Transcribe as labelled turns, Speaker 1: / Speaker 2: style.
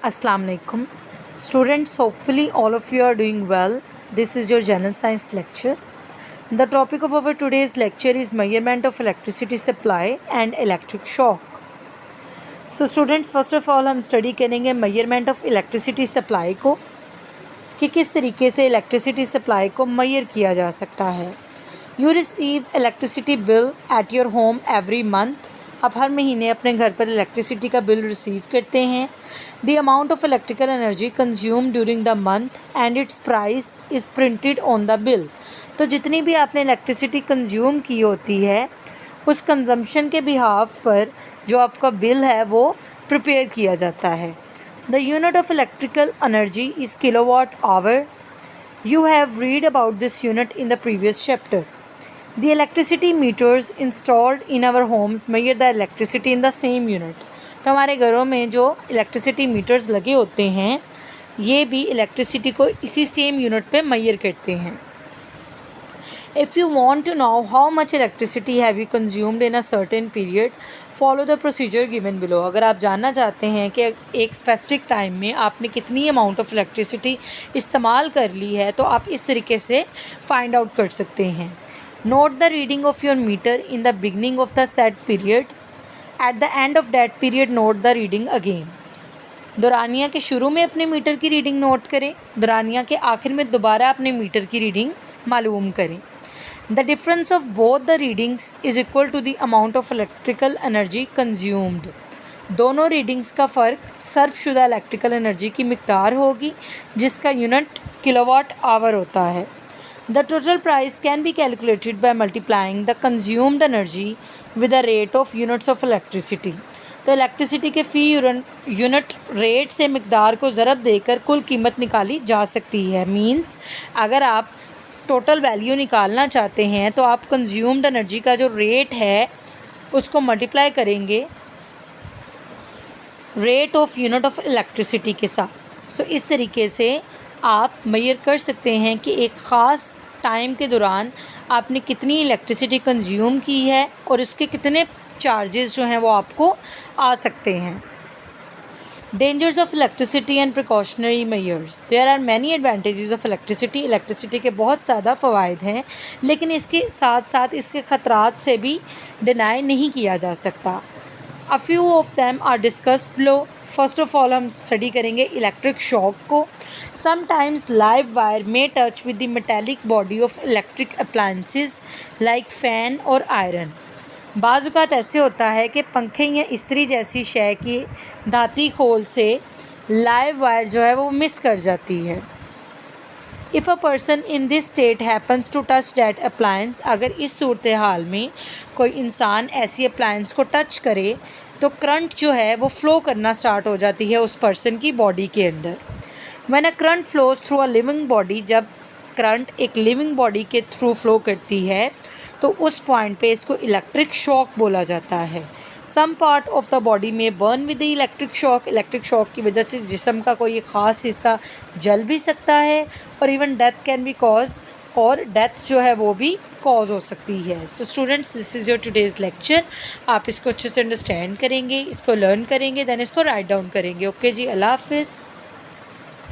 Speaker 1: Assalamu alaikum. Students, hopefully all of you are doing well. This is your general science lecture. The topic of our today's lecture is measurement of electricity supply and electric shock. So students, first of all हम study करेंगे measurement of electricity supply को कि किस तरीके से electricity supply को measure किया जा सकता है. You receive electricity bill at your home every month. आप हर महीने अपने घर पर इलेक्ट्रिसिटी का बिल रिसीव करते हैं. The amount of electrical energy consume during the month and it's price is printed on the bill. तो जितनी भी आपने इलेक्ट्रिसिटी कंज्यूम की होती है उस कंजम्पशन के बिहाफ पर जो आपका बिल है वो प्रिपेयर किया जाता है. The unit of electrical energy is kilowatt hour. You have read about this unit in the previous chapter. The electricity meters installed in our homes measure the electricity in the same unit. तो हमारे घरों में जो electricity metres लगे होते हैं ये भी इलेक्ट्रिसिटी को इसी सेम यूनिट पे मेजर करते हैं. If you want to know how much electricity have you consumed in a certain period, follow the procedure given below. अगर आप जानना चाहते हैं कि एक स्पेसिफिक टाइम में आपने कितनी अमाउंट ऑफ इलेक्ट्रिसिटी इस्तेमाल कर ली है तो आप इस तरीके से फाइंड आउट कर सकते हैं. Note the reading of your meter in the beginning of the set period. At the end of that period, note the reading again. दौरानिया के शुरू में अपने मीटर की रीडिंग नोट करें. दौरानिया के आखिर में दोबारा अपने मीटर की रीडिंग मालूम करें. The difference of both the readings is equal to the amount of electrical energy consumed. दोनों रीडिंग्स का फ़र्क सर्वशुदा इलेक्ट्रिकल एनर्जी की मिक़दार होगी जिसका यूनिट किलोवाट आवर होता है. The total price can be calculated by multiplying the consumed energy with the rate of units of electricity. तो electricity के फ़ी यूनिट रेट से मिक़दार को ज़रब देकर कुल कीमत निकाली जा सकती है. मींस अगर आप टोटल वैल्यू निकालना चाहते हैं तो आप कंज्यूम्ड एनर्जी का जो रेट है उसको मल्टीप्लाई करेंगे rate of unit of electricity के साथ. सो इस तरीके से आप मेजर कर सकते हैं कि एक ख़ास टाइम के दौरान आपने कितनी इलेक्ट्रिसिटी कंज्यूम की है और उसके कितने चार्जेस जो हैं वो आपको आ सकते हैं. Dangers of electricity and precautionary measures. There are many advantages of electricity. Electricity के बहुत ज़्यादा फ़वाइद हैं लेकिन इसके साथ साथ इसके ख़तरात से भी डिनाई नहीं किया जा सकता. A few of them are discussed below. First of all हम स्टडी करेंगे इलेक्ट्रिक शॉक को. Sometimes live wire may touch with the metallic body of electric appliances like fan और आयरन. बाज़ औक़ात ऐसे होता है कि पंखे या इस्त्री जैसी शय की धाती खोल से लाइव वायर जो है वो मिस कर जाती है. If a person in this state happens to touch that appliance. अगर इस सूरत हाल में कोई इंसान ऐसी अप्लायंस को टच करे तो करंट जो है वो फ़्लो करना स्टार्ट हो जाती है उस पर्सन की बॉडी के अंदर. When a current flows through a living body. जब करंट एक लिविंग बॉडी के थ्रू फ़्लो करती है तो उस पॉइंट पे इसको इलेक्ट्रिक शॉक बोला जाता है. Some part of the body में burn with the electric shock. Electric shock की वजह से जिस्म का कोई ख़ास हिस्सा जल भी सकता है और even death can be cause और डेथ जो है वो भी कॉज हो सकती है. So students, this is your today's lecture. आप इसको अच्छे से अंडरस्टैंड करेंगे, इसको लर्न करेंगे, दैन इसको राइट डाउन करेंगे. ओके जी, अल्लाह हाफ़िज़.